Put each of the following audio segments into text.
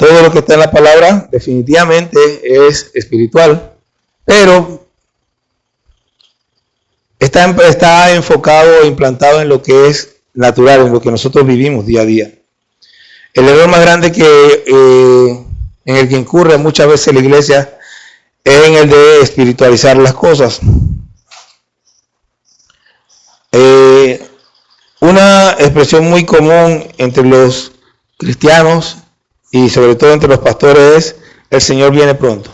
todo lo que está en la palabra definitivamente es espiritual, pero está enfocado, implantado en lo que es natural, en lo que nosotros vivimos día a día. El error más grande en el que incurre muchas veces la iglesia es en el de espiritualizar las cosas. Una expresión muy común entre los cristianos y sobre todo entre los pastores es: el Señor viene pronto.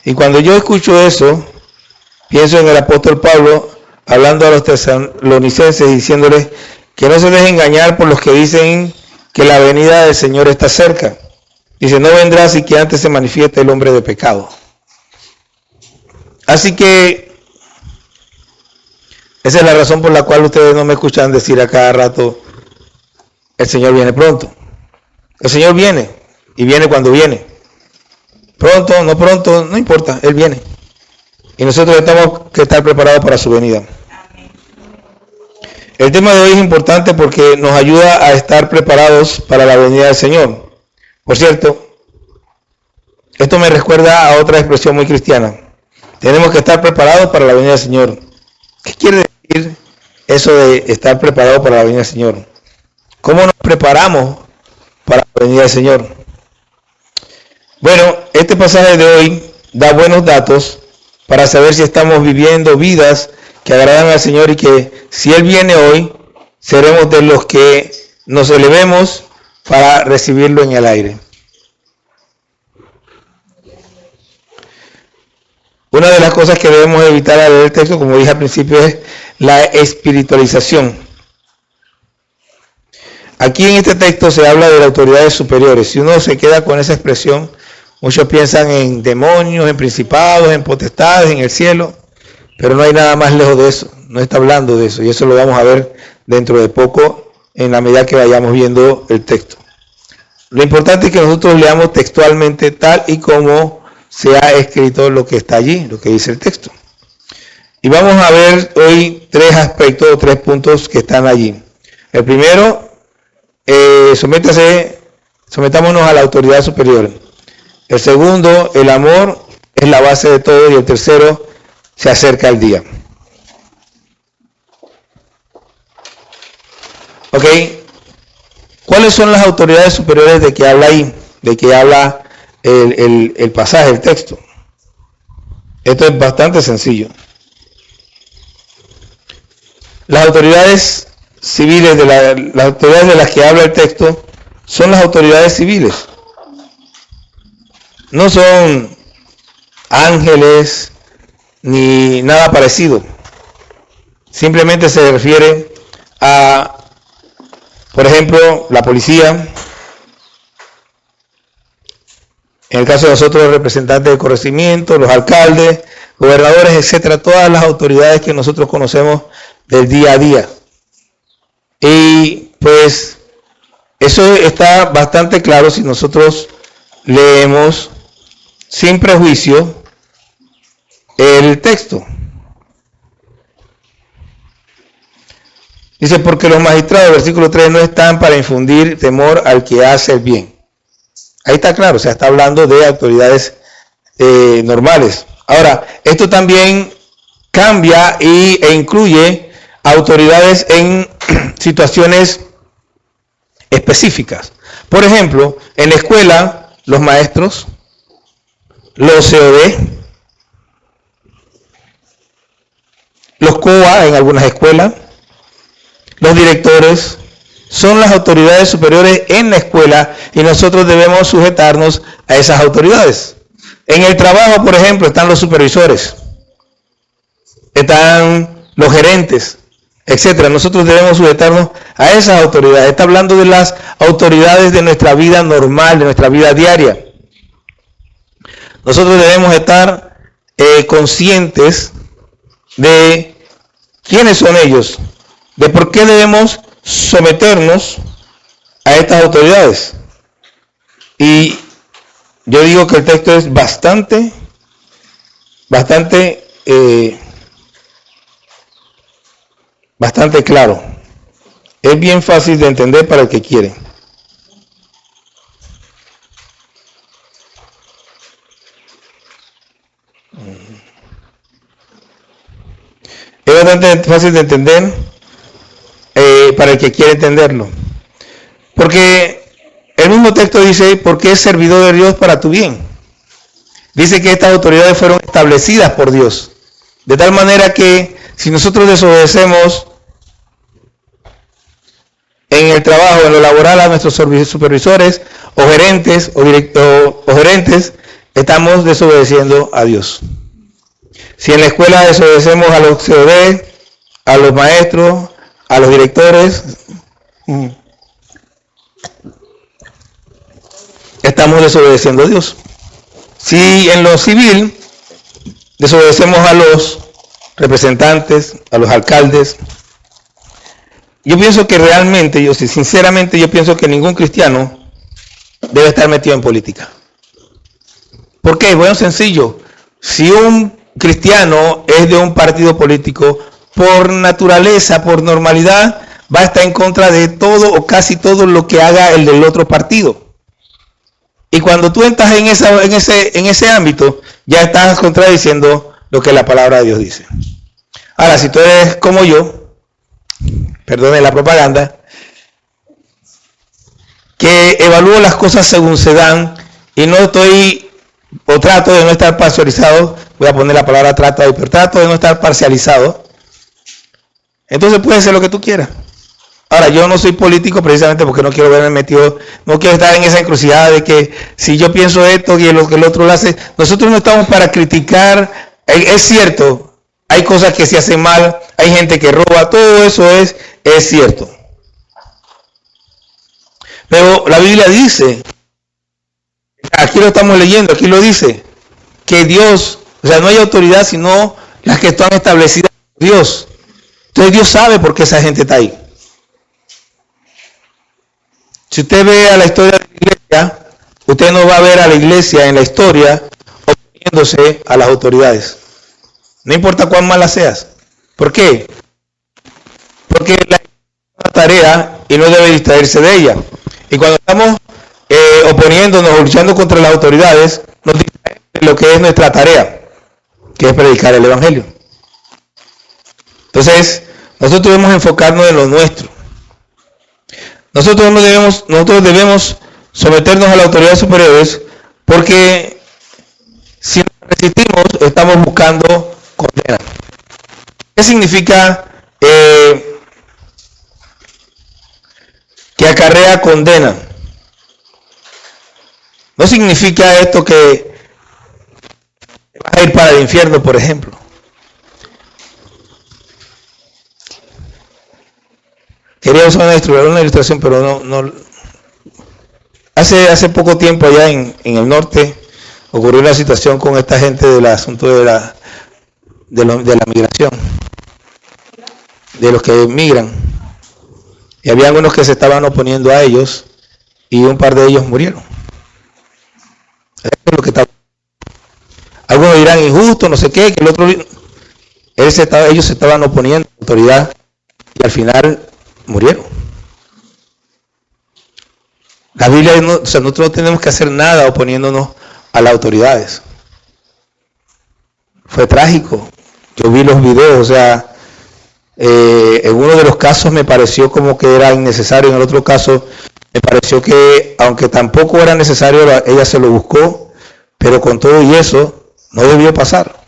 Y cuando yo escucho eso, pienso en el apóstol Pablo hablando a los tesalonicenses, diciéndoles que no se dejen engañar por los que dicen que la venida del Señor está cerca. Dice: no vendrá sin que antes se manifieste el hombre de pecado. Así que esa es la razón por la cual ustedes no me escuchan decir a cada rato: el Señor viene pronto. El Señor viene, y viene cuando viene. Pronto, no importa, Él viene. Y nosotros tenemos que estar preparados para su venida. El tema de hoy es importante porque nos ayuda a estar preparados para la venida del Señor. Por cierto, esto me recuerda a otra expresión muy cristiana. Tenemos que estar preparados para la venida del Señor. ¿Qué quiere decir eso de estar preparados para la venida del Señor? ¿Cómo nos preparamos para la venida del Señor? Bueno, este pasaje de hoy da buenos datos para saber si estamos viviendo vidas que agradan al Señor y que si Él viene hoy, seremos de los que nos elevemos para recibirlo en el aire. Una de las cosas que debemos evitar al leer el texto, como dije al principio, es la espiritualización. Aquí en este texto se habla de autoridades superiores. Si uno se queda con esa expresión, muchos piensan en demonios, en principados, en potestades, en el cielo, pero no hay nada más lejos de eso. No está hablando de eso, y eso lo vamos a ver dentro de poco en la medida que vayamos viendo el texto. Lo importante es que nosotros leamos textualmente tal y como se ha escrito lo que está allí, lo que dice el texto. Y vamos a ver hoy tres aspectos o tres puntos que están allí. El primero, sometámonos a la autoridad superior. El segundo, el amor es la base de todo. Y el tercero, se acerca el día. Ok, ¿cuáles son las autoridades superiores de que habla ahí? De que habla el pasaje, el texto. Esto es bastante sencillo. Las autoridades civiles, las autoridades de las que habla el texto, son las autoridades civiles. No son ángeles ni nada parecido. Simplemente se refiere a, por ejemplo, la policía. En el caso de nosotros, los representantes de corregimiento, los alcaldes, gobernadores, etcétera, todas las autoridades que nosotros conocemos del día a día. Y pues eso está bastante claro si nosotros leemos sin prejuicio el texto. Dice: porque los magistrados, versículo 3, no están para infundir temor al que hace el bien. Ahí está claro, o sea, está hablando de autoridades normales. Ahora, esto también cambia e incluye autoridades en situaciones específicas. Por ejemplo, en la escuela, los maestros, los COD, los COA en algunas escuelas, los directores, son las autoridades superiores en la escuela y nosotros debemos sujetarnos a esas autoridades. En el trabajo, por ejemplo, están los supervisores, están los gerentes, etcétera. Nosotros debemos sujetarnos a esas autoridades. Está hablando de las autoridades de nuestra vida normal, de nuestra vida diaria. Nosotros debemos estar conscientes de quiénes son ellos, de por qué debemos someternos a estas autoridades. Y yo digo que el texto es bastante claro. Es bien fácil de entender para el que quiere. Es bastante fácil de entender para el que quiere entenderlo. Porque el mismo texto dice, porque es servidor de Dios para tu bien. Dice que estas autoridades fueron establecidas por Dios. De tal manera que si nosotros desobedecemos en el trabajo, en lo laboral, a nuestros supervisores o gerentes o gerentes, estamos desobedeciendo a Dios. Si en la escuela desobedecemos a los COD, a los maestros, a los directores, estamos desobedeciendo a Dios. Si en lo civil desobedecemos a los representantes, a los alcaldes, yo pienso que realmente, sinceramente, yo pienso que ningún cristiano debe estar metido en política. ¿Por qué? Bueno, sencillo. Si un cristiano es de un partido político, por naturaleza, por normalidad, va a estar en contra de todo o casi todo lo que haga el del otro partido. Y cuando tú entras en ese ámbito, ya estás contradiciendo lo que la palabra de Dios dice. Ahora, si tú eres como yo, perdone la propaganda, que evalúo las cosas según se dan y no estoy, o trato de no estar parcializado, voy a poner la palabra trato de no estar parcializado, entonces puede ser lo que tú quieras. Ahora, yo no soy político precisamente porque no quiero verme metido, no quiero estar en esa encrucijada de que si yo pienso esto y lo que el otro lo hace. Nosotros no estamos para criticar, es cierto, hay cosas que se hacen mal, hay gente que roba, todo eso es cierto. Pero la Biblia dice, aquí lo estamos leyendo, aquí lo dice, que Dios, o sea, no hay autoridad sino las que están establecidas por Dios. Entonces Dios sabe por qué esa gente está ahí. Si usted ve a la historia de la iglesia, usted no va a ver a la iglesia en la historia oponiéndose a las autoridades. No importa cuán mala seas. ¿Por qué? Porque la iglesia es una tarea y no debe distraerse de ella. Y cuando estamos oponiéndonos o luchando contra las autoridades, nos distraemos de lo que es nuestra tarea, que es predicar el evangelio. Entonces, nosotros debemos enfocarnos en lo nuestro. Nosotros debemos someternos a las autoridades superiores porque si nos resistimos estamos buscando condena. ¿Qué significa que acarrea condena? No significa esto que vas a ir para el infierno, por ejemplo. Quería usar una ilustración, pero no. Hace poco tiempo allá en el norte ocurrió una situación con esta gente del asunto de la migración, de los que migran. Y había algunos que se estaban oponiendo a ellos y un par de ellos murieron. Eso es lo que está. Algunos dirán injusto, no sé qué, que el otro. Ellos se estaban oponiendo a la autoridad y al final murieron. La Biblia, nosotros no tenemos que hacer nada oponiéndonos a las autoridades. Fue trágico. Yo vi los videos, en uno de los casos me pareció como que era innecesario, en el otro caso me pareció que, aunque tampoco era necesario, ella se lo buscó, pero con todo y eso, no debió pasar.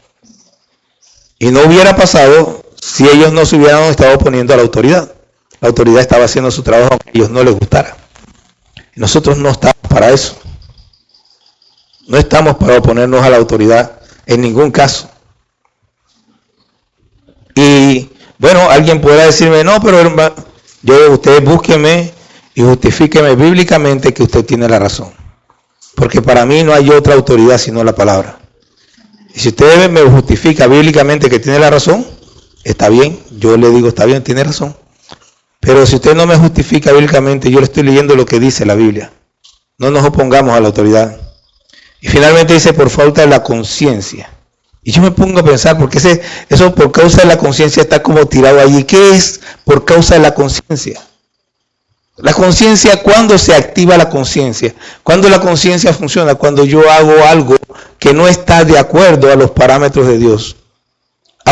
Y no hubiera pasado si ellos no se hubieran estado oponiendo a la autoridad. La autoridad estaba haciendo su trabajo aunque a ellos no les gustara. Y nosotros no estamos para eso. No estamos para oponernos a la autoridad en ningún caso. Y bueno, alguien podrá decirme, no, pero usted búsqueme y justifíqueme bíblicamente que usted tiene la razón. Porque para mí no hay otra autoridad sino la palabra. Y si usted me justifica bíblicamente que tiene la razón, está bien, yo le digo, está bien, tiene razón. Pero si usted no me justifica bíblicamente, yo le estoy leyendo lo que dice la Biblia. No nos opongamos a la autoridad. Y finalmente dice, por falta de la conciencia. Y yo me pongo a pensar, porque eso por causa de la conciencia está como tirado allí. ¿Qué es por causa de la conciencia? La conciencia, ¿cuándo se activa la conciencia? ¿Cuándo la conciencia funciona? Cuando yo hago algo que no está de acuerdo a los parámetros de Dios.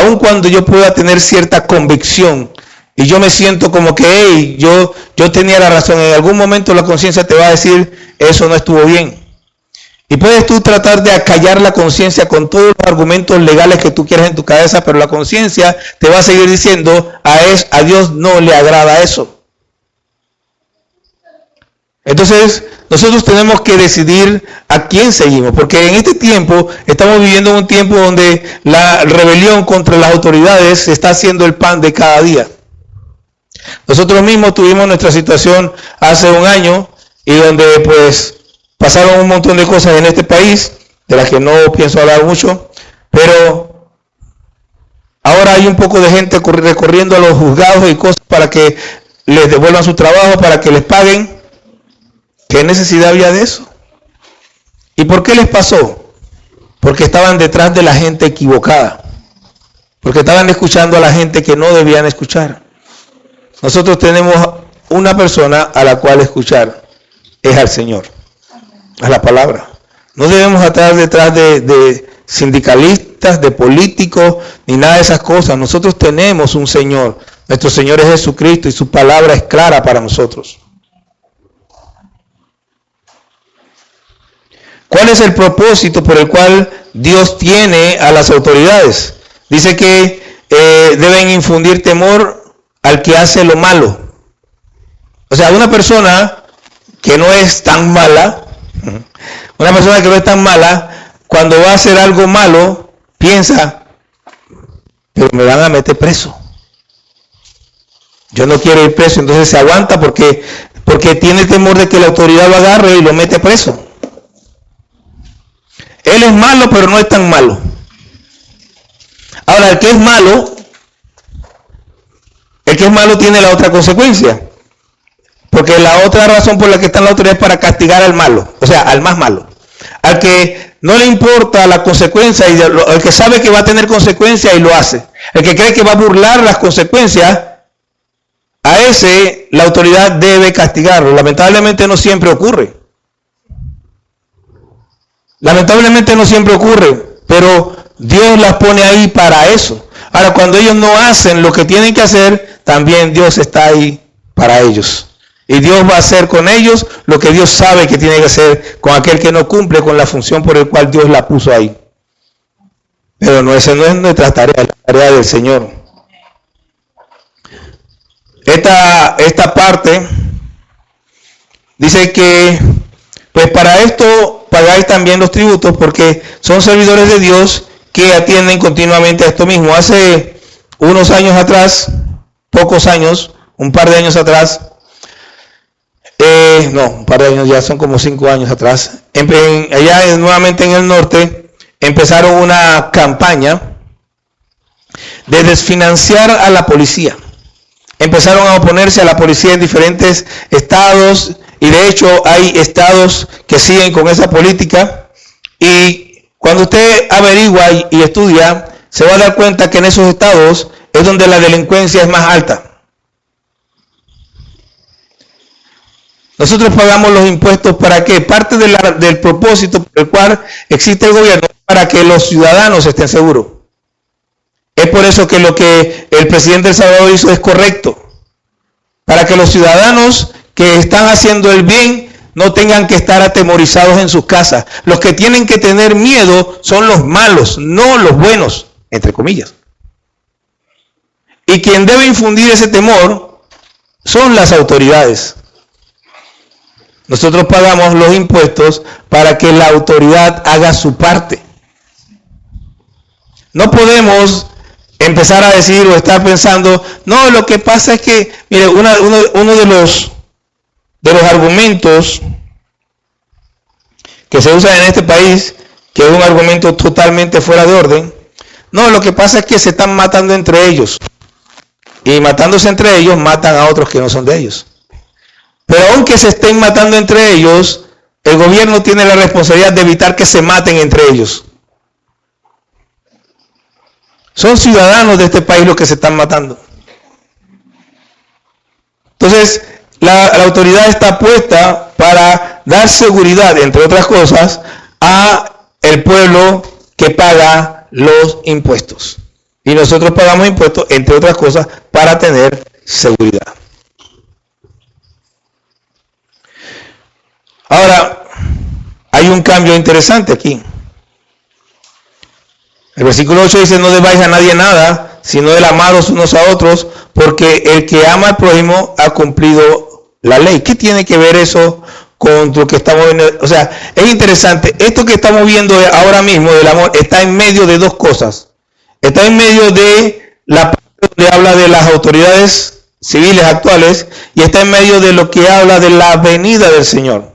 aun cuando yo pueda tener cierta convicción y yo me siento como que, hey, yo tenía la razón, en algún momento la conciencia te va a decir, eso no estuvo bien. Y puedes tú tratar de acallar la conciencia con todos los argumentos legales que tú quieras en tu cabeza, pero la conciencia te va a seguir diciendo, a Dios no le agrada eso. Entonces, nosotros tenemos que decidir a quién seguimos, porque en este tiempo estamos viviendo un tiempo donde la rebelión contra las autoridades está haciendo el pan de cada día. Nosotros mismos tuvimos nuestra situación hace un año y donde pues pasaron un montón de cosas en este país, de las que no pienso hablar mucho, pero ahora hay un poco de gente recorriendo a los juzgados y cosas para que les devuelvan su trabajo, para que les paguen. ¿Qué necesidad había de eso? ¿Y por qué les pasó? Porque estaban detrás de la gente equivocada, porque estaban escuchando a la gente que no debían escuchar. Nosotros tenemos una persona a la cual escuchar, es al Señor, a la palabra. No debemos estar detrás de sindicalistas, de políticos, ni nada de esas cosas. Nosotros tenemos un Señor. Nuestro Señor es Jesucristo y su palabra es clara para nosotros. ¿Cuál es el propósito por el cual Dios tiene a las autoridades? Dice que deben infundir temor al que hace lo malo. O sea, una persona que no es tan mala, cuando va a hacer algo malo, piensa, pero me van a meter preso. Yo no quiero ir preso, entonces se aguanta porque tiene temor de que la autoridad lo agarre y lo mete preso. Él es malo, pero no es tan malo. Ahora, el que es malo tiene la otra consecuencia. Porque la otra razón por la que está en la autoridad es para castigar al malo, o sea, al más malo. Al que no le importa la consecuencia, y el que sabe que va a tener consecuencias y lo hace. El que cree que va a burlar las consecuencias, a ese la autoridad debe castigarlo. Lamentablemente no siempre ocurre. Pero Dios las pone ahí para eso. Ahora, cuando ellos no hacen lo que tienen que hacer, también Dios está ahí para ellos. Y Dios va a hacer con ellos lo que Dios sabe que tiene que hacer con aquel que no cumple con la función por el cual Dios la puso ahí. Pero no, esa no es nuestra tarea, es la tarea del Señor. Esta parte dice que, pues para esto pagáis también los tributos, porque son servidores de Dios que atienden continuamente a esto mismo. Hace unos años atrás, un par de años atrás, un par de años ya, son como 5 años atrás, allá nuevamente en el norte, empezaron una campaña de desfinanciar a la policía. Empezaron a oponerse a la policía en diferentes estados, y de hecho hay estados que siguen con esa política, y cuando usted averigua y estudia, se va a dar cuenta que en esos estados es donde la delincuencia es más alta. Nosotros pagamos los impuestos ¿para qué? Parte del propósito por el cual existe el gobierno es para que los ciudadanos estén seguros. Es por eso que lo que el presidente de El Salvador hizo es correcto. Para que los ciudadanos que están haciendo el bien no tengan que estar atemorizados en sus casas. Los que tienen que tener miedo son los malos, no los buenos, entre comillas. Y quien debe infundir ese temor son las autoridades. Nosotros pagamos los impuestos para que la autoridad haga su parte. No podemos empezar a decir o estar pensando, no, lo que pasa es que, mire, uno de los argumentos que se usan en este país, que es un argumento totalmente fuera de orden, no, lo que pasa es que se están matando entre ellos. Y matándose entre ellos, matan a otros que no son de ellos. Pero aunque se estén matando entre ellos, el gobierno tiene la responsabilidad de evitar que se maten entre ellos. Son ciudadanos de este país los que se están matando. Entonces, la autoridad está puesta para dar seguridad, entre otras cosas, a el pueblo que paga los impuestos. Y nosotros pagamos impuestos, entre otras cosas, para tener seguridad. Ahora, hay un cambio interesante aquí. El versículo 8 dice, no debáis a nadie nada, sino el amaros unos a otros, porque el que ama al prójimo ha cumplido la ley. ¿Qué tiene que ver eso con lo que estamos viendo? O sea, es interesante. Esto que estamos viendo ahora mismo del amor está en medio de dos cosas. Está en medio de la parte donde habla de las autoridades civiles actuales y está en medio de lo que habla de la venida del Señor.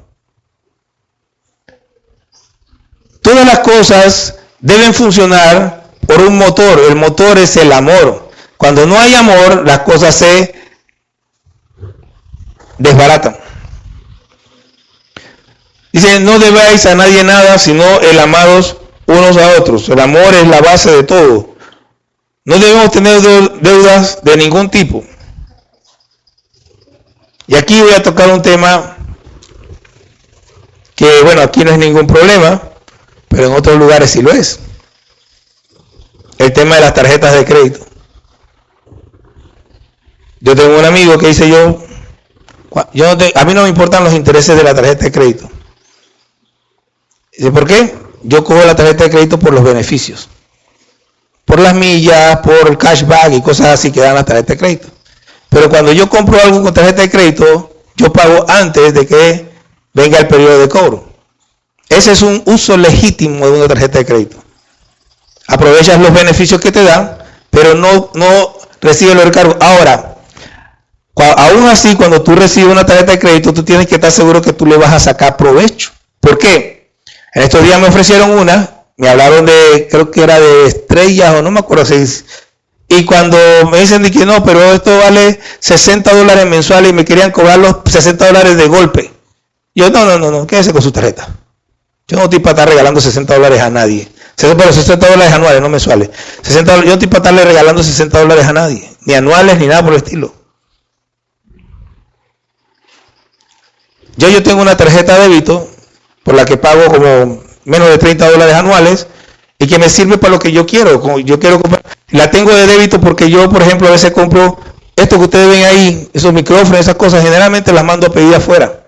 Todas las cosas deben funcionar por un motor. El motor es el amor. Cuando no hay amor, las cosas se desbaratan. Dice, no debáis a nadie nada, sino el amaros unos a otros. El amor es la base de todo. No debemos tener deudas de ningún tipo. Y aquí voy a tocar un tema que, bueno, aquí no es ningún problema, pero en otros lugares sí lo es. El tema de las tarjetas de crédito. Yo tengo un amigo que dice a mí no me importan los intereses de la tarjeta de crédito. Dice, ¿por qué? Yo cojo la tarjeta de crédito por los beneficios. Por las millas, por el cashback y cosas así que dan la tarjeta de crédito. Pero cuando yo compro algo con tarjeta de crédito, yo pago antes de que venga el periodo de cobro. Ese es un uso legítimo de una tarjeta de crédito. Aprovechas los beneficios que te dan, pero no recibes los recargos. Ahora, aún así, cuando tú recibes una tarjeta de crédito, tú tienes que estar seguro que tú le vas a sacar provecho. ¿Por qué? En estos días me ofrecieron me hablaron de, creo que era de estrellas o no me acuerdo si. Y cuando me dicen de que no, pero esto vale $60 mensuales y me querían cobrar los $60 de golpe. Yo, no, quédese con su tarjeta. Yo no estoy para estar regalando $60 a nadie. Pero $60 anuales, no mensuales. Yo no estoy para estarle regalando $60 a nadie. Ni anuales, ni nada por el estilo. Yo tengo una tarjeta de débito por la que pago como menos de $30 anuales y que me sirve para lo que yo quiero. Como yo quiero comprar, la tengo de débito porque yo, por ejemplo, a veces compro esto que ustedes ven ahí, esos micrófonos, esas cosas, generalmente las mando a pedir afuera.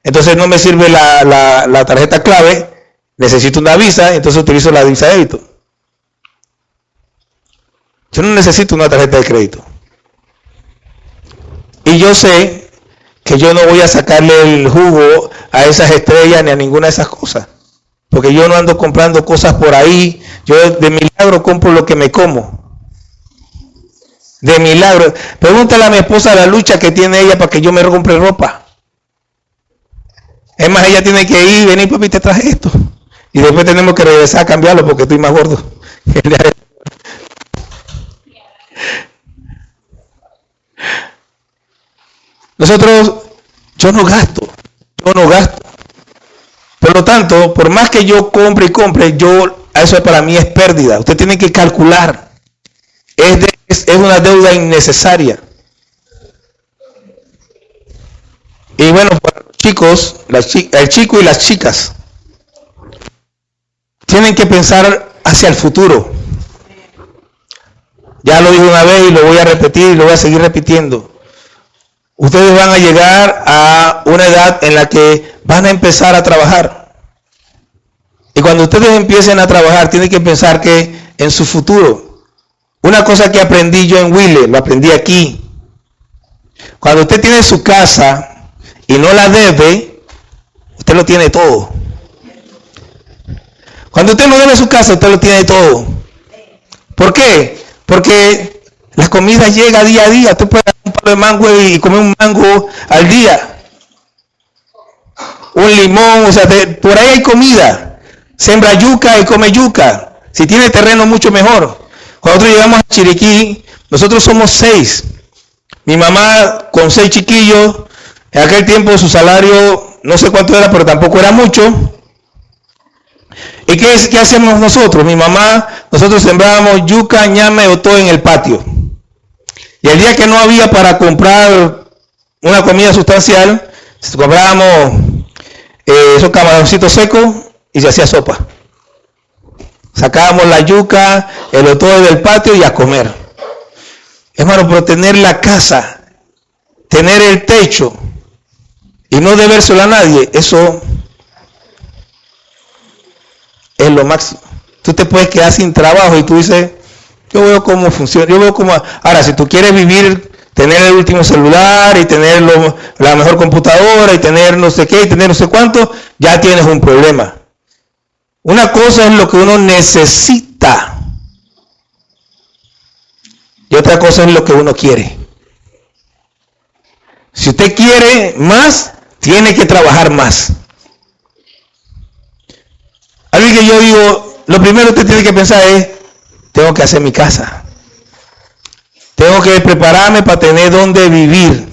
Entonces no me sirve la tarjeta clave, necesito una Visa, entonces utilizo la Visa de débito. Yo no necesito una tarjeta de crédito. Y yo sé que yo no voy a sacarle el jugo a esas estrellas ni a ninguna de esas cosas. Porque yo no ando comprando cosas por ahí. Yo de milagro compro lo que me como. De milagro. Pregúntale a mi esposa la lucha que tiene ella para que yo me compre ropa. Es más, ella tiene que ir, venir, papi, te traje esto. Y después tenemos que regresar a cambiarlo porque estoy más gordo. Yo no gasto. Por lo tanto, por más que yo compre, eso para mí es pérdida. Usted tiene que calcular. Es una deuda innecesaria. Y bueno, para los chicos, el chico y las chicas, tienen que pensar hacia el futuro. Ya lo dije una vez y lo voy a repetir y lo voy a seguir repitiendo. Ustedes van a llegar a una edad en la que van a empezar a trabajar. Y cuando ustedes empiecen a trabajar, tienen que pensar que en su futuro. Una cosa que aprendí yo en Wille, lo aprendí aquí. Cuando usted tiene su casa y no la debe, usted lo tiene todo. Cuando usted no debe su casa, usted lo tiene todo. ¿Por qué? Porque la comida llega día a día. Tú puedes dar un palo de mango y comer un mango al día. Un limón, o sea, por ahí hay comida. Sembra yuca y come yuca. Si tiene terreno, mucho mejor. Cuando nosotros llegamos a Chiriquí, nosotros somos 6. Mi mamá con 6 chiquillos. En aquel tiempo su salario, no sé cuánto era, pero tampoco era mucho. ¿Y qué hacemos nosotros? Nosotros sembrábamos yuca, ñame o todo en el patio. Y el día que no había para comprar una comida sustancial, comprábamos esos camaroncitos secos y se hacía sopa. Sacábamos la yuca, el otoño del patio y a comer. Hermano, pero tener la casa, tener el techo y no debérselo a nadie, eso es lo máximo. Tú te puedes quedar sin trabajo y tú dices, yo veo cómo funciona, yo veo cómo... Ahora, si tú quieres vivir, tener el último celular y tener la mejor computadora y tener no sé qué y tener no sé cuánto, ya tienes un problema. Una cosa es lo que uno necesita y otra cosa es lo que uno quiere. Si usted quiere más, tiene que trabajar más. Algo que yo digo, lo primero que usted tiene que pensar es, tengo que hacer mi casa. Tengo que prepararme para tener donde vivir.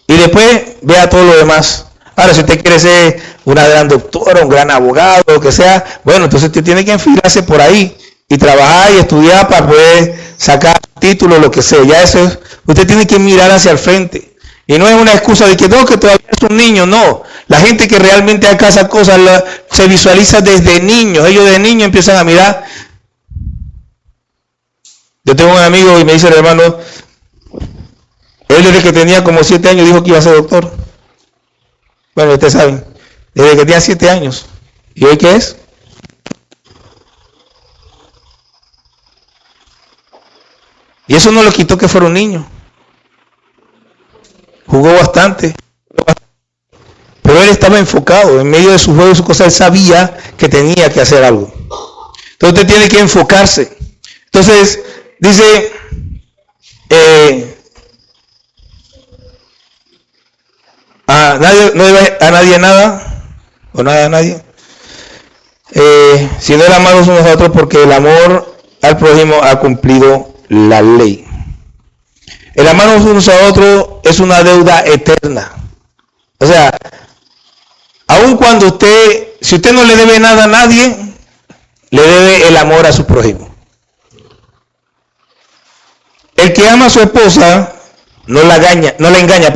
Y después vea todo lo demás. Ahora, si usted quiere ser una gran doctora, un gran abogado, lo que sea, bueno, entonces usted tiene que enfilarse por ahí y trabajar y estudiar para poder sacar títulos, lo que sea. Ya eso es, usted tiene que mirar hacia el frente. Y no es una excusa de que no, que todavía es un niño, no. La gente que realmente alcanza cosas se visualiza desde niños. Ellos de niños empiezan a mirar. Yo tengo un amigo y me dice el hermano, él desde que tenía como 7 años dijo que iba a ser doctor. Bueno, ustedes saben, desde que tenía 7 años. ¿Y hoy qué es? Y eso no lo quitó que fuera un niño. Jugó bastante. Pero él estaba enfocado. En medio de su juego y su cosa, él sabía que tenía que hacer algo. Entonces usted tiene que enfocarse. Entonces, dice... no debe a nadie nada, o nada a nadie, sino el amados unos a otros, porque el amor al prójimo ha cumplido la ley. El amarnos unos a otros es una deuda eterna. O sea, aun cuando si usted no le debe nada a nadie, le debe el amor a su prójimo. El que ama a su esposa no la engaña,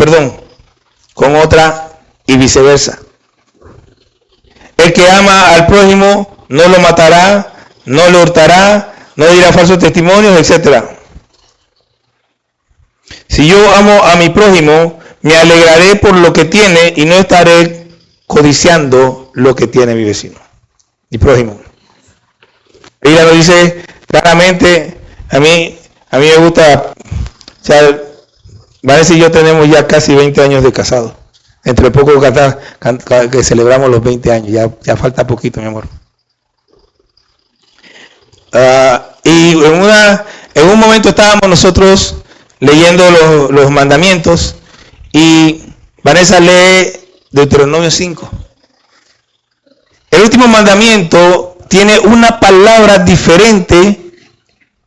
con otra y viceversa. El que ama al prójimo no lo matará, no le hurtará, no dirá falsos testimonios, etc. Si yo amo a mi prójimo, me alegraré por lo que tiene y no estaré codiciando lo que tiene mi vecino, mi prójimo. Ella lo dice claramente. A mí me gusta, o sea, Vanessa y yo tenemos ya casi 20 años de casados. Entre poco que celebramos los 20 años, ya falta poquito, mi amor. Y en un momento estábamos nosotros leyendo los mandamientos y Vanessa lee Deuteronomio 5. El último mandamiento tiene una palabra diferente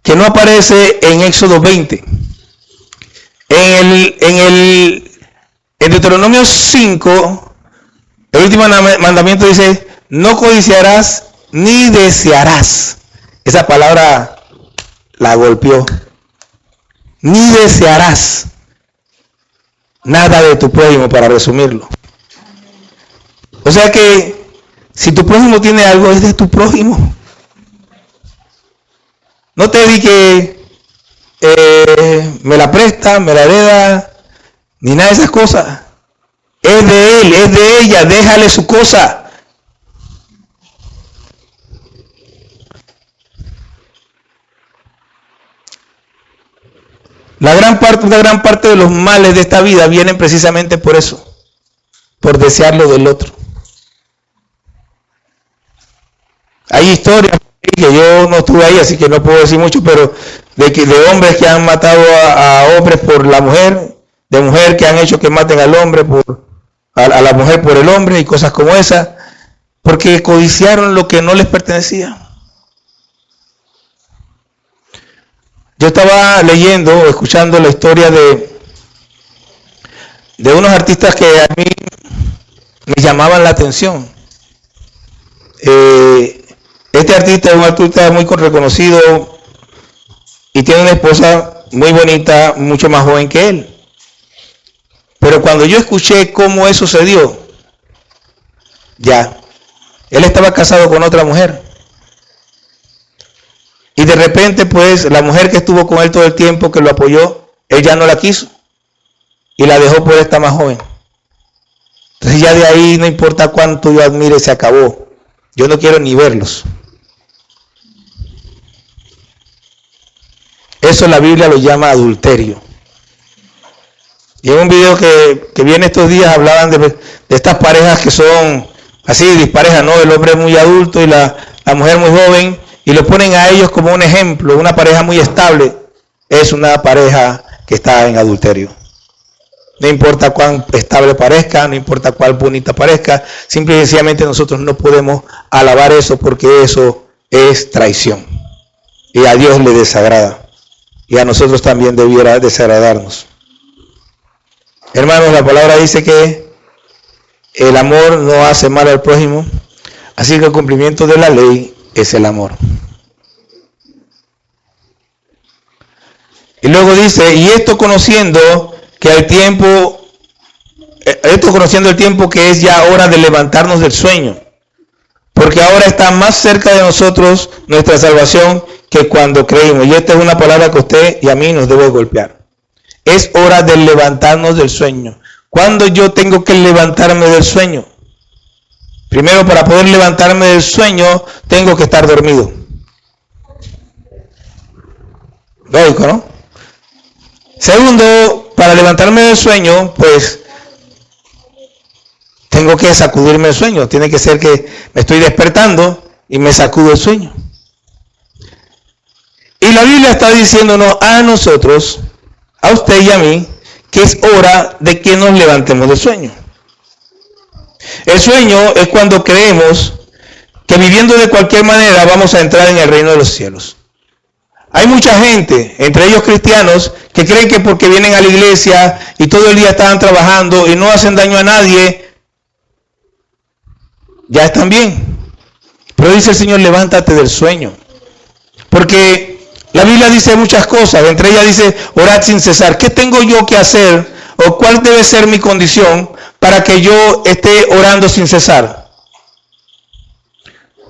que no aparece en Éxodo 20. En Deuteronomio 5, el último mandamiento dice, no codiciarás ni desearás. Esa palabra la golpeó. Ni desearás nada de tu prójimo, para resumirlo. O sea que si tu prójimo tiene algo, es de tu prójimo. No te di que me la presta, me la hereda, ni nada de esas cosas. Es de él, es de ella, déjale su cosa. Una gran parte de los males de esta vida vienen precisamente por eso, por desear lo del otro. Hay historias que yo no estuve ahí, así que no puedo decir mucho, pero de hombres que han matado a hombres por la mujer, de mujeres que han hecho que maten al hombre a la mujer por el hombre y cosas como esa, porque codiciaron lo que no les pertenecía. Yo estaba leyendo, escuchando la historia de unos artistas que a mí me llamaban la atención. Este artista es un artista muy reconocido y tiene una esposa muy bonita, mucho más joven que él. Pero cuando yo escuché cómo eso se dio, él estaba casado con otra mujer. de repente pues la mujer que estuvo con él todo el tiempo, que lo apoyó, él ya no la quiso y la dejó por esta más joven. Entonces ya de ahí no importa cuánto yo admire, se acabó. Yo no quiero ni verlos. Eso la Biblia lo llama adulterio. Y en un video que vi en estos días hablaban de estas parejas que son así, disparejas, ¿no? El hombre muy adulto y la mujer muy joven, y lo ponen a ellos como un ejemplo, una pareja muy estable. Es una pareja que está en adulterio. No importa cuán estable parezca, no importa cuán bonita parezca, simple y sencillamente nosotros no podemos alabar eso porque eso es traición. Y a Dios le desagrada. Y a nosotros también debiera desagradarnos. Hermanos, la palabra dice que el amor no hace mal al prójimo, así que el cumplimiento de la ley es el amor. Y luego dice, y esto conociendo el tiempo que es ya hora de levantarnos del sueño, porque ahora está más cerca de nosotros nuestra salvación que cuando creímos. Y esta es una palabra que a usted y a mí nos debe golpear. Es hora de levantarnos del sueño. ¿Cuándo yo tengo que levantarme del sueño? Primero, para poder levantarme del sueño, tengo que estar dormido. Lógico, ¿no? Segundo, para levantarme del sueño, pues tengo que sacudirme el sueño. Tiene que ser que me estoy despertando y me sacudo el sueño. Y la Biblia está diciéndonos a nosotros, a usted y a mí, que es hora de que nos levantemos del sueño. El sueño es cuando creemos que viviendo de cualquier manera vamos a entrar en el reino de los cielos. Hay mucha gente, entre ellos cristianos, que creen que porque vienen a la iglesia y todo el día están trabajando y no hacen daño a nadie, ya están bien. Pero dice el Señor, levántate del sueño. Porque la Biblia dice muchas cosas, entre ellas dice, orad sin cesar. ¿Qué tengo yo que hacer o cuál debe ser mi condición para que yo esté orando sin cesar?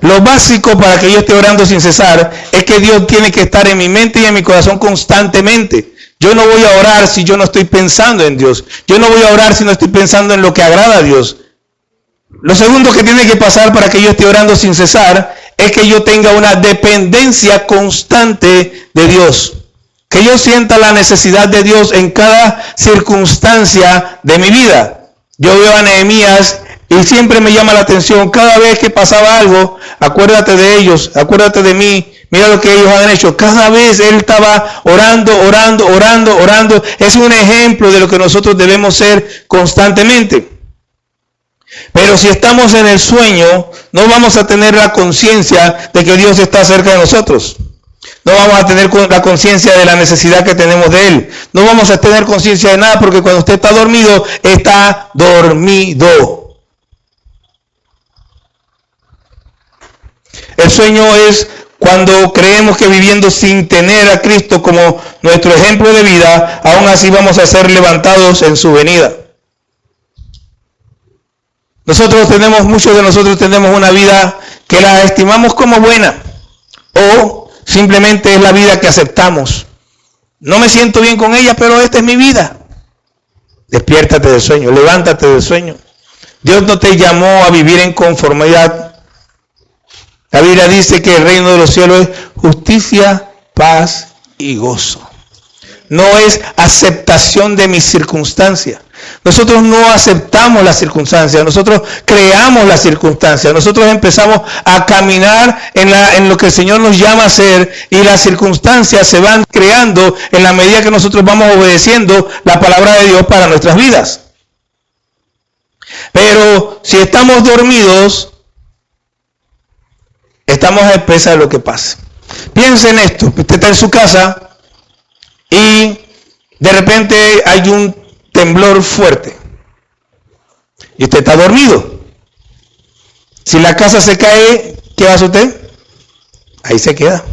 Lo básico para que yo esté orando sin cesar es que Dios tiene que estar en mi mente y en mi corazón constantemente. Yo no voy a orar si yo no estoy pensando en Dios. Yo no voy a orar si no estoy pensando en lo que agrada a Dios. Lo segundo que tiene que pasar para que yo esté orando sin cesar es que yo tenga una dependencia constante de Dios. Que yo sienta la necesidad de Dios en cada circunstancia de mi vida. Yo veo a Nehemías y siempre me llama la atención, cada vez que pasaba algo, acuérdate de ellos, acuérdate de mí, mira lo que ellos han hecho. Cada vez él estaba orando. Es un ejemplo de lo que nosotros debemos ser constantemente. Pero si estamos en el sueño, no vamos a tener la conciencia de que Dios está cerca de nosotros. No vamos a tener la conciencia de la necesidad que tenemos de Él. No vamos a tener conciencia de nada porque cuando usted está dormido, está dormido. El sueño es cuando creemos que viviendo sin tener a Cristo como nuestro ejemplo de vida, aún así vamos a ser levantados en su venida. Muchos de nosotros tenemos una vida que la estimamos como buena o simplemente es la vida que aceptamos. No me siento bien con ella, pero esta es mi vida. Despiértate del sueño, levántate del sueño. Dios no te llamó a vivir en conformidad. La Biblia dice que el reino de los cielos es justicia, paz y gozo. No es aceptación de mis circunstancias. Nosotros no aceptamos las circunstancias, nosotros creamos las circunstancias, nosotros empezamos a caminar en lo que el Señor nos llama a hacer y las circunstancias se van creando en la medida que nosotros vamos obedeciendo la palabra de Dios para nuestras vidas. Pero si estamos dormidos, estamos a expensas de lo que pasa. Piensen en esto, usted está en su casa y de repente hay un temblor fuerte y usted está dormido. Si la casa se cae, ¿qué hace usted? Ahí se queda.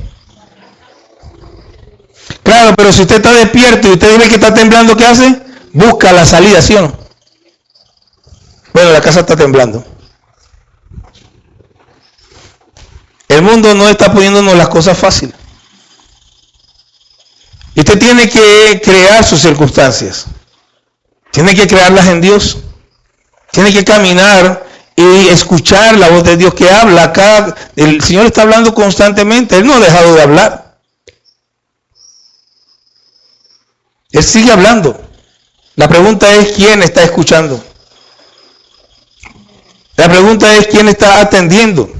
Claro, pero si usted está despierto y usted ve que está temblando, ¿qué hace? Busca la salida, ¿sí o no? Bueno, la casa está temblando. El mundo no está poniéndonos las cosas fáciles. tiene que crear sus circunstancias. Tiene que crearlas en Dios. Tiene que caminar y escuchar la voz de Dios que habla. El Señor está hablando constantemente. Él no ha dejado de hablar. Él sigue hablando. La pregunta es quién está escuchando. La pregunta es quién está atendiendo.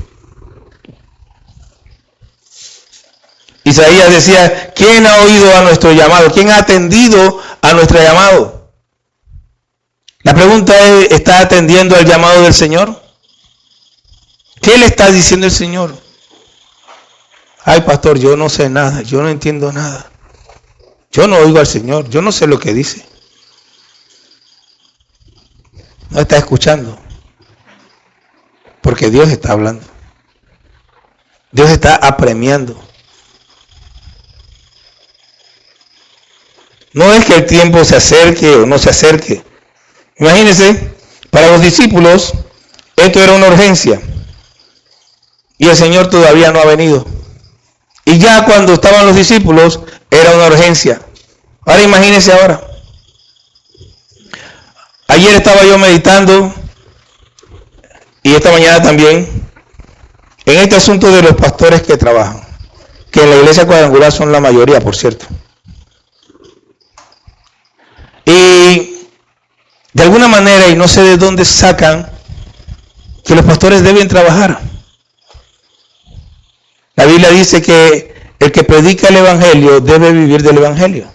Isaías decía, ¿quién ha oído a nuestro llamado? ¿Quién ha atendido a nuestro llamado? La pregunta es, ¿está atendiendo al llamado del Señor? ¿Qué le está diciendo el Señor? Ay, pastor, yo no sé nada, yo no entiendo nada. Yo no oigo al Señor, yo no sé lo que dice. No está escuchando. Porque Dios está hablando. Dios está apremiando. No es que el tiempo se acerque o no se acerque. Imagínense, para los discípulos esto era una urgencia. Y el Señor todavía no ha venido. Y ya cuando estaban los discípulos era una urgencia. Ahora imagínense ahora. Ayer estaba yo meditando y esta mañana también en este asunto de los pastores que trabajan, que en la iglesia cuadrangular son la mayoría, por cierto. Y de alguna manera, y no sé de dónde sacan, que los pastores deben trabajar. La Biblia dice que el que predica el Evangelio debe vivir del Evangelio.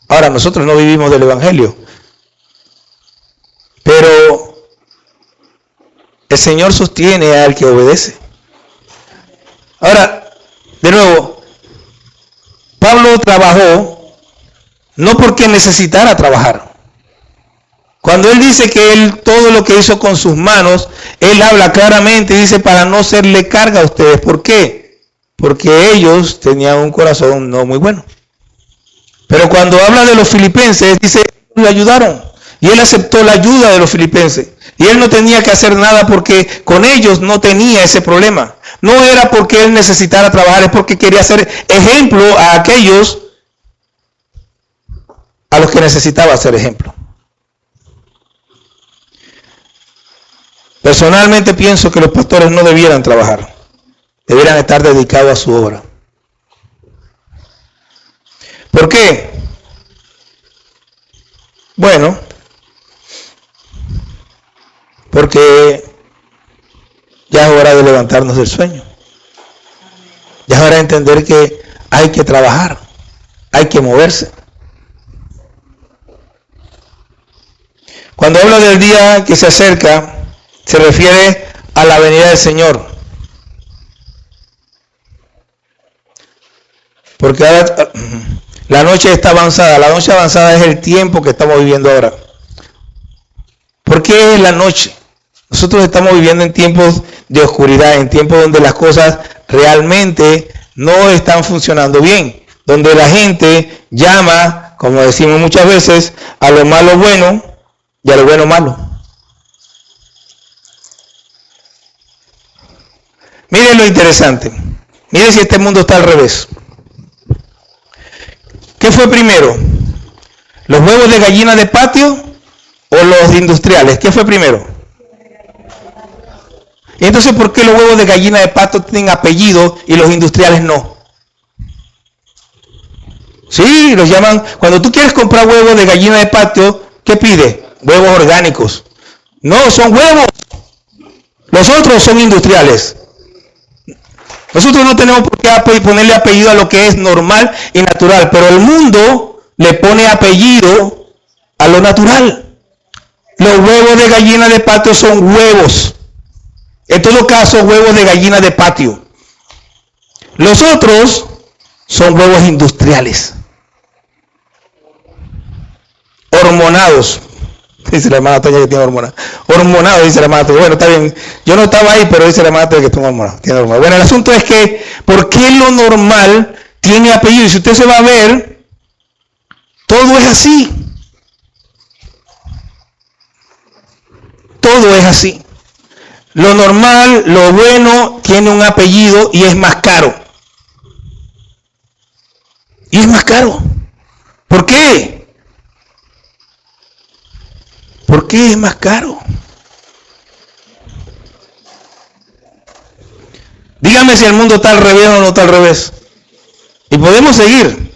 Ahora, nosotros no vivimos del Evangelio, pero el Señor sostiene al que obedece. Ahora, de nuevo, Pablo trabajó no porque necesitara trabajar. Cuando él dice que él todo lo que hizo con sus manos, él habla claramente y dice para no serle carga a ustedes. ¿Por qué? Porque ellos tenían un corazón no muy bueno. Pero cuando habla de los filipenses, dice le ayudaron. Y él aceptó la ayuda de los filipenses. Y él no tenía que hacer nada porque con ellos no tenía ese problema. No era porque él necesitara trabajar, es porque quería ser ejemplo a aquellos a los que necesitaba ser ejemplo. Personalmente pienso que los pastores no debieran trabajar. Debieran estar dedicados a su obra. ¿Por qué? Bueno, porque ya es hora de levantarnos del sueño. Ya es hora de entender que hay que trabajar, hay que moverse. Cuando habla del día que se acerca, se refiere a la venida del Señor. Porque ahora la noche está avanzada. La noche avanzada es el tiempo que estamos viviendo ahora. ¿Por qué es la noche? Nosotros estamos viviendo en tiempos de oscuridad, en tiempos donde las cosas realmente no están funcionando bien. Donde la gente llama, como decimos muchas veces, a lo malo bueno y a lo bueno malo. Miren lo interesante. Miren si este mundo está al revés. ¿Qué fue primero? ¿Los huevos de gallina de patio o los industriales? ¿Qué fue primero? Y entonces, ¿por qué los huevos de gallina de patio tienen apellido y los industriales no? Sí, los llaman. Cuando tú quieres comprar huevos de gallina de patio, ¿qué pide? Huevos orgánicos. No, son huevos. Los otros son industriales. Nosotros no tenemos por qué ponerle apellido a lo que es normal y natural, pero el mundo le pone apellido a lo natural. Los huevos de gallina de patio son huevos. En todo caso, huevos de gallina de patio. Los otros son huevos industriales. Hormonados. Dice la hermana Toña que tiene hormonas. Hormonado, dice la hermana Toña. Bueno, está bien. Yo no estaba ahí, pero dice la hermana Toña que tiene hormonas. Bueno, el asunto es que, ¿por qué lo normal tiene apellido? Y si usted se va a ver, todo es así. Todo es así. Lo normal, lo bueno, tiene un apellido y es más caro. Y es más caro. ¿Por qué? ¿Por qué es más caro? Dígame si el mundo está al revés o no está al revés. Y podemos seguir.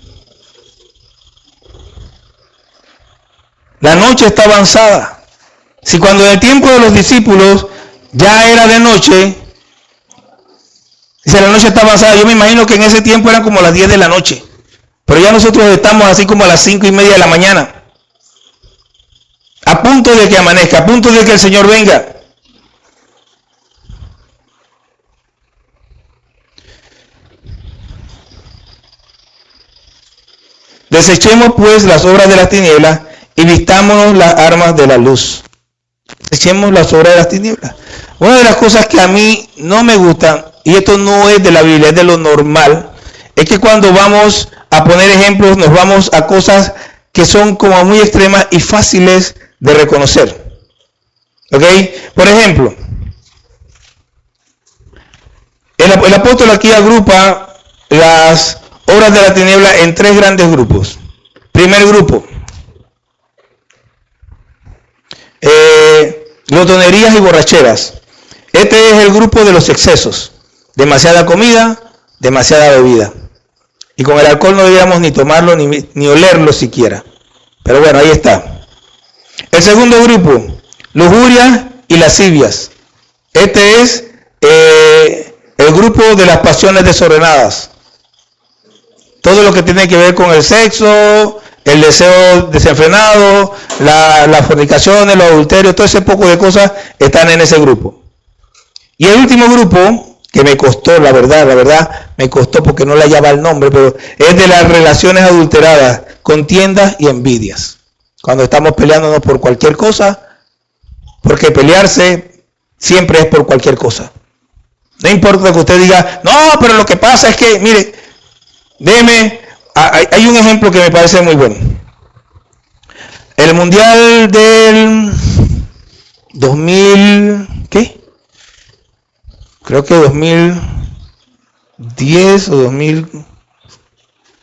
La noche está avanzada. Si cuando en el tiempo de los discípulos ya era de noche, dice la noche está avanzada, yo me imagino que en ese tiempo eran como las 10 de la noche. Pero ya nosotros estamos así como a las 5:30 de la mañana. A punto de que amanezca, a punto de que el Señor venga. Desechemos pues las obras de las tinieblas y vistámonos las armas de la luz. Desechemos las obras de las tinieblas. Una de las cosas que a mí no me gusta, y esto no es de la Biblia, es de lo normal, es que cuando vamos a poner ejemplos, nos vamos a cosas que son como muy extremas y fáciles de reconocer. ¿Ok? Por ejemplo, el apóstol aquí agrupa las obras de la tiniebla en 3 grandes grupos. Primer grupo, glotonerías y borracheras. Este es el grupo de los excesos. Demasiada comida, demasiada bebida. Y con el alcohol no deberíamos ni tomarlo ni olerlo siquiera. Pero bueno, ahí está. El segundo grupo, lujurias y lascivias. Este es el grupo de las pasiones desordenadas. Todo lo que tiene que ver con el sexo, el deseo desenfrenado, las fornicaciones, los adulterios, todo ese poco de cosas están en ese grupo. Y el último grupo, que me costó, la verdad, me costó porque no le hallaba el nombre, pero es de las relaciones adulteradas, contiendas y envidias. Cuando estamos peleándonos por cualquier cosa, porque pelearse siempre es por cualquier cosa. No importa que usted diga, no, pero lo que pasa es que, mire, hay un ejemplo que me parece muy bueno. El mundial del 2000, ¿qué? Creo que 2010 o 2000,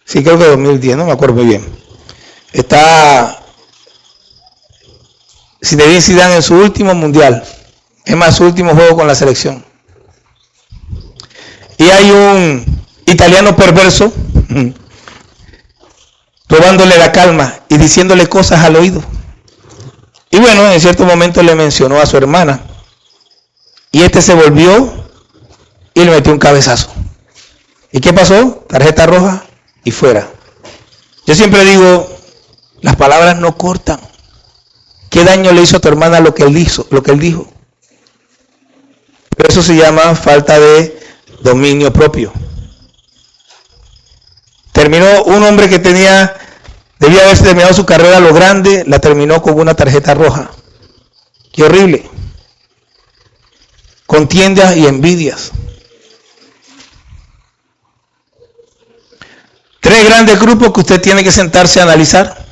sí, creo que 2010, no me acuerdo muy bien. Está Zinedine Zidane en su último mundial, es más, su último juego con la selección. Y hay un italiano perverso robándole la calma y diciéndole cosas al oído. Y bueno, en cierto momento le mencionó a su hermana. Y este se volvió y le metió un cabezazo. ¿Y qué pasó? Tarjeta roja y fuera. Yo siempre digo, las palabras no cortan. ¿Qué daño le hizo a tu hermana lo que él dijo? Pero eso se llama falta de dominio propio. Terminó un hombre que debía haberse terminado su carrera a lo grande, la terminó con una tarjeta roja. Qué horrible. Contiendas y envidias. 3 grandes grupos que usted tiene que sentarse a analizar.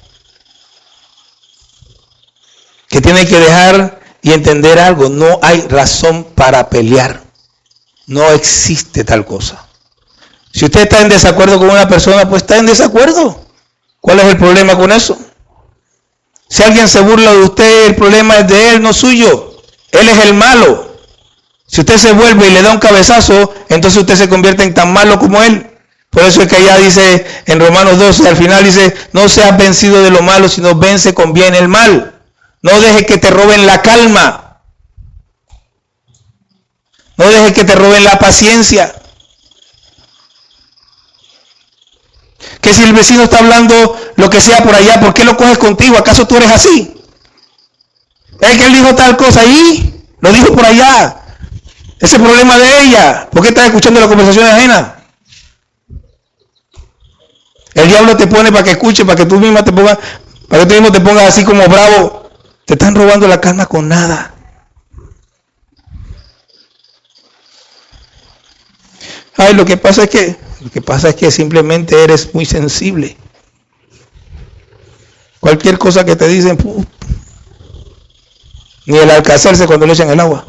Que tiene que dejar y entender algo. No hay razón para pelear. No existe tal cosa. Si usted está en desacuerdo con una persona, pues está en desacuerdo. ¿Cuál es el problema con eso? Si alguien se burla de usted, el problema es de él, no suyo. Él es el malo. Si usted se vuelve y le da un cabezazo, entonces usted se convierte en tan malo como él. Por eso es que allá dice en Romanos 12, al final dice, no seas vencido de lo malo, sino vence con bien el mal. No dejes que te roben la calma. No dejes que te roben la paciencia. Que si el vecino está hablando lo que sea por allá, ¿por qué lo coges contigo? ¿Acaso tú eres así? Es que él dijo tal cosa ahí, lo dijo por allá. Ese problema de ella. ¿Por qué estás escuchando la conversación ajena? El diablo te pone para que escuche, para que tú mismo te pongas así como bravo. Te están robando la calma con nada. Ay, lo que pasa es que simplemente eres muy sensible. Cualquier cosa que te dicen, ni el alcacerse cuando le echan el agua.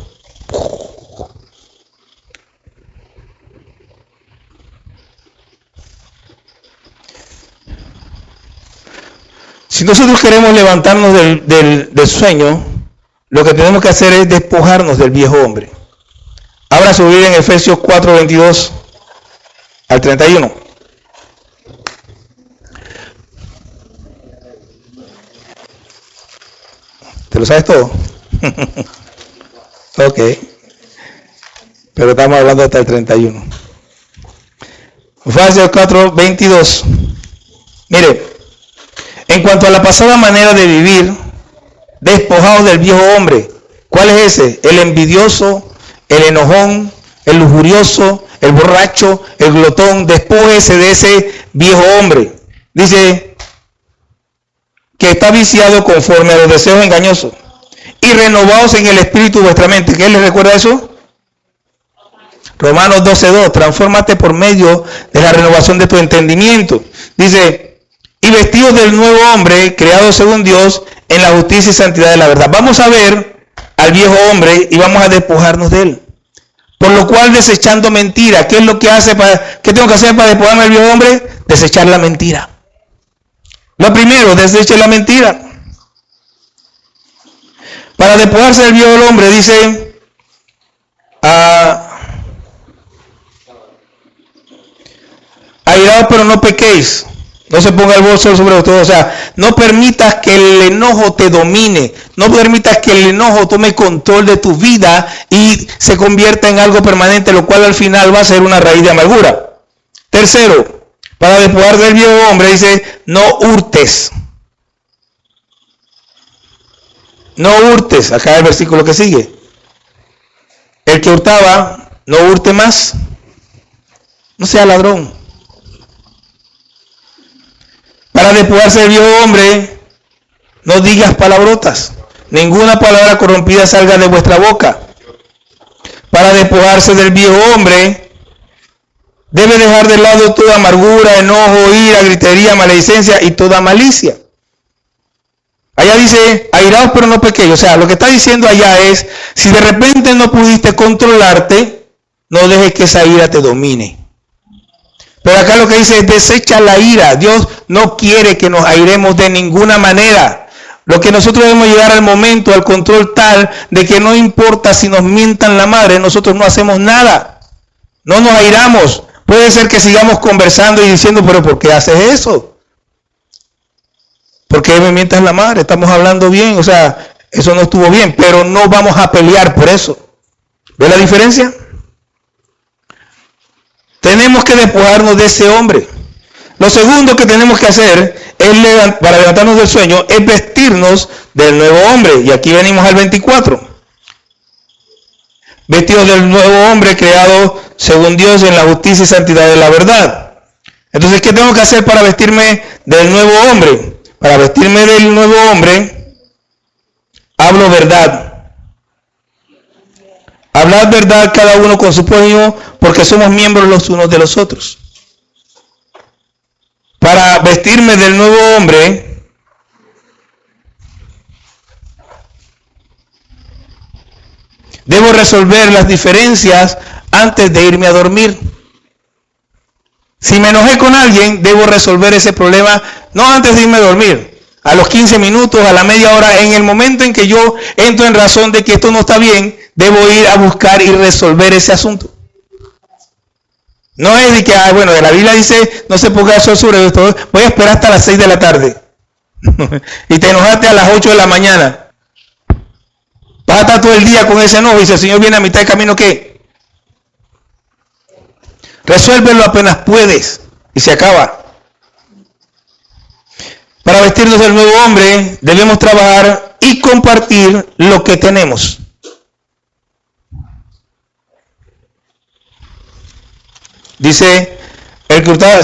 Si nosotros queremos levantarnos del sueño, lo que tenemos que hacer es despojarnos del viejo hombre. Abra su Biblia en Efesios 4, 22 al 31. ¿Te lo sabes todo? Ok. Pero estamos hablando hasta el 31. Efesios 4, 22. Mire, en cuanto a la pasada manera de vivir, despojados del viejo hombre. ¿Cuál es ese? El envidioso, el enojón, el lujurioso, el borracho, el glotón. Despójese de ese viejo hombre. Dice que está viciado conforme a los deseos engañosos. Y renovados en el espíritu de vuestra mente. ¿Qué les recuerda eso? Romanos 12:2. Transfórmate por medio de la renovación de tu entendimiento. Dice, y vestidos del nuevo hombre, creado según Dios, en la justicia y santidad de la verdad. Vamos a ver al viejo hombre y vamos a despojarnos de él. Por lo cual, desechando mentira. ¿Qué es lo que hace qué tengo que hacer para despojarme del viejo hombre? Desechar la mentira. Lo primero, deseche la mentira. Para despojarse del viejo hombre, dice, airaos pero no pequéis. No se ponga el bolso sobre todo. O sea, no permitas que el enojo te domine. No permitas que el enojo tome control de tu vida y se convierta en algo permanente, lo cual al final va a ser una raíz de amargura. Tercero, para despojar del viejo hombre, dice, no hurtes. No hurtes. Acá el versículo que sigue. El que hurtaba, no hurte más. No sea ladrón. Para despojarse del viejo hombre, no digas palabrotas. Ninguna palabra corrompida salga de vuestra boca. Para despojarse del viejo hombre, debe dejar de lado toda amargura, enojo, ira, gritería, maledicencia y toda malicia. Allá dice, airaos pero no pequéis. O sea, lo que está diciendo allá es, si de repente no pudiste controlarte, no dejes que esa ira te domine. Pero acá lo que dice es, desecha la ira. Dios no quiere que nos airemos de ninguna manera. Lo que nosotros debemos llegar al momento, al control tal, de que no importa si nos mientan la madre, nosotros no hacemos nada. No nos airamos. Puede ser que sigamos conversando y diciendo, pero ¿por qué haces eso? ¿Por qué me mientas la madre? Estamos hablando bien, o sea, eso no estuvo bien, pero no vamos a pelear por eso. ¿Ve la diferencia? Tenemos que despojarnos de ese hombre. Lo segundo que tenemos que hacer es, para levantarnos del sueño, es vestirnos del nuevo hombre. Y aquí venimos al 24. Vestidos del nuevo hombre creado según Dios en la justicia y santidad de la verdad. Entonces, ¿qué tengo que hacer para vestirme del nuevo hombre? Para vestirme del nuevo hombre, hablo verdad. Hablad verdad cada uno con su prójimo, porque somos miembros los unos de los otros. Para vestirme del nuevo hombre, debo resolver las diferencias antes de irme a dormir. Si me enojé con alguien, debo resolver ese problema no antes de irme a dormir. A los 15 minutos, a la media hora, en el momento en que yo entro en razón de que esto no está bien, debo ir a buscar y resolver ese asunto. No es de que, bueno, de la Biblia dice, no se ponga eso sobre esto, voy a esperar hasta las 6 de la tarde. Y te enojaste a las 8 de la mañana. Vas a estar todo el día con ese enojo y si el Señor viene a mitad de camino, ¿qué? Resuélvelo apenas puedes y se acaba. Para vestirnos del nuevo hombre, debemos trabajar y compartir lo que tenemos. Dice, el que hurtaba,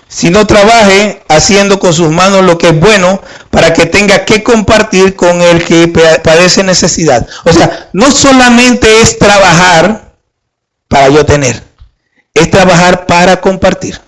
si no trabaje haciendo con sus manos lo que es bueno, para que tenga que compartir con el que padece necesidad. O sea, no solamente es trabajar para yo tener, es trabajar para compartir.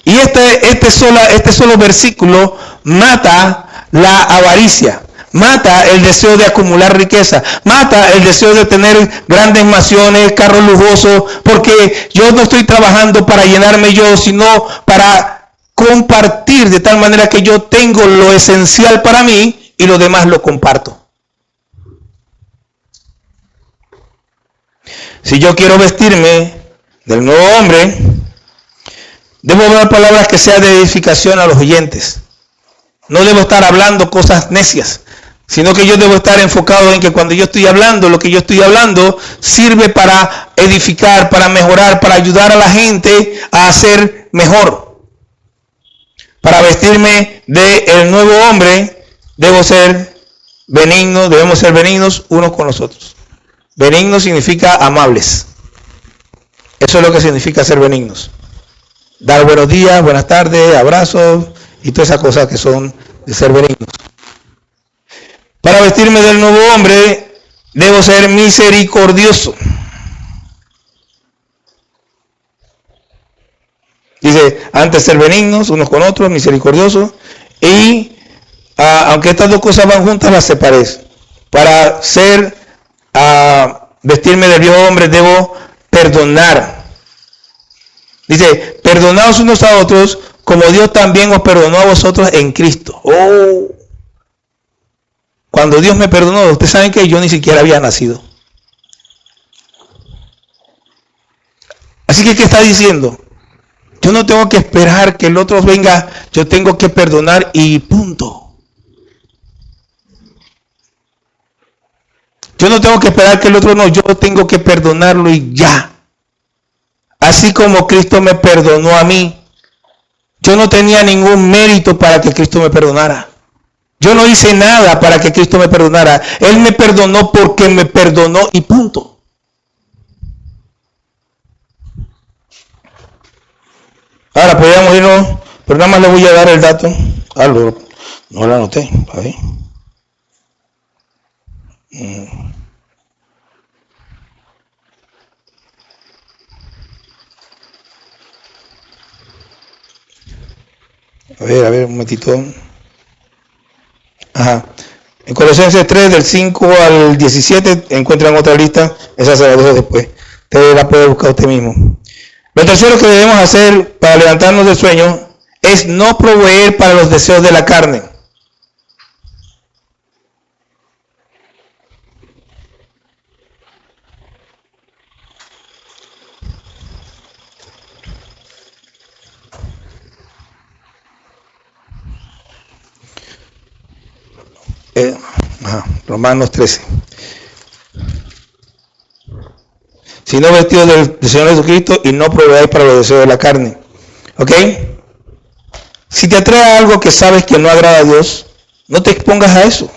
Y este solo versículo mata la avaricia, mata el deseo de acumular riqueza, mata el deseo de tener grandes mansiones, carros lujosos, porque yo no estoy trabajando para llenarme yo, sino para compartir de tal manera que yo tengo lo esencial para mí y lo demás lo comparto. Si yo quiero vestirme del nuevo hombre, debo hablar palabras que sean de edificación a los oyentes. No debo estar hablando cosas necias, sino que yo debo estar enfocado en que cuando yo estoy hablando, lo que yo estoy hablando sirve para edificar, para mejorar, para ayudar a la gente a ser mejor. Para vestirme del nuevo hombre, debo ser benigno, debemos ser benignos unos con los otros. Benigno significa amables. Eso es lo que significa ser benignos. Dar buenos días, buenas tardes, abrazos y todas esas cosas que son de ser benignos. Para vestirme del nuevo hombre, debo ser misericordioso. Dice, antes ser benignos unos con otros, misericordiosos. Y aunque estas dos cosas van juntas, las separé. Para vestirme del viejo hombre, debo perdonar. Dice, perdonaos unos a otros, como Dios también os perdonó a vosotros en Cristo. Oh. Cuando Dios me perdonó, ustedes saben que yo ni siquiera había nacido. Así que, ¿qué está diciendo? Yo no tengo que esperar que el otro venga, yo tengo que perdonar y punto. Yo no tengo que esperar que el otro no, yo tengo que perdonarlo y ya. Así como Cristo me perdonó a mí. Yo no tenía ningún mérito para que Cristo me perdonara. Yo no hice nada para que Cristo me perdonara. Él me perdonó porque me perdonó y punto. Ahora podríamos irnos, pero nada más le voy a dar el dato. No lo anoté. Ahí. A ver, un momentito. Ajá. En Colosenses 3, del 5 al 17, encuentran otra lista. Esa se la dejo después. Usted la puede buscar usted mismo. Lo tercero que debemos hacer para levantarnos del sueño es no proveer para los deseos de la carne. Romanos 13. Sino vestidos del Señor Jesucristo y no proveáis para los deseos de la carne. ¿Ok? Si te atrae algo que sabes que no agrada a Dios, no te expongas a eso.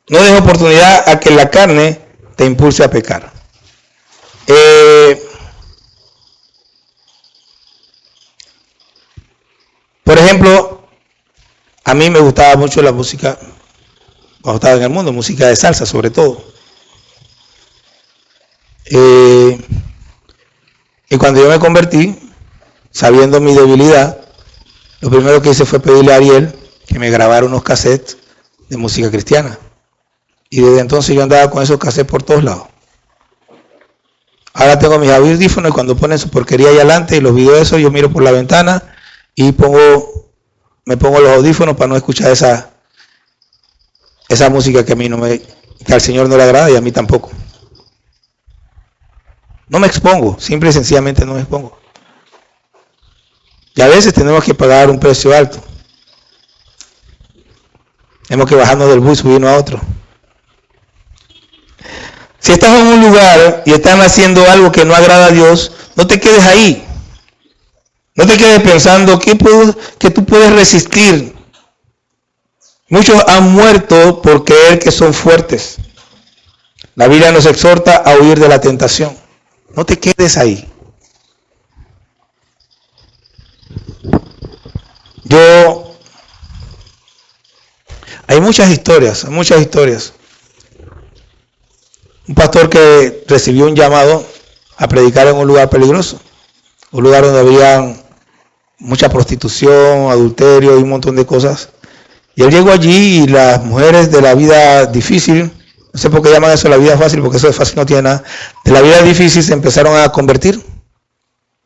No des oportunidad a que la carne te impulse a pecar. Por ejemplo, a mí me gustaba mucho la música, cuando estaba en el mundo, música de salsa sobre todo. Y cuando yo me convertí, sabiendo mi debilidad, lo primero que hice fue pedirle a Ariel que me grabara unos cassettes de música cristiana. Y desde entonces yo andaba con esos cassettes por todos lados. Ahora tengo mis audífonos y cuando ponen su porquería ahí adelante y los videos esos, yo miro por la ventana y me pongo los audífonos para no escuchar esa música que a mí que al Señor no le agrada y a mí tampoco. No me expongo, simple y sencillamente no me expongo. Y a veces tenemos que pagar un precio alto. Tenemos que bajarnos del bus y subirnos a otro. Si estás en un lugar y están haciendo algo que no agrada a Dios, no te quedes ahí. No te quedes pensando que tú puedes resistir. Muchos han muerto por creer que son fuertes. La Biblia nos exhorta a huir de la tentación. No te quedes ahí. Hay muchas historias. Un pastor que recibió un llamado a predicar en un lugar peligroso. Un lugar donde había mucha prostitución, adulterio y un montón de cosas. Y él llegó allí y las mujeres de la vida difícil, no sé por qué llaman eso la vida fácil, porque eso de fácil no tiene nada, de la vida difícil se empezaron a convertir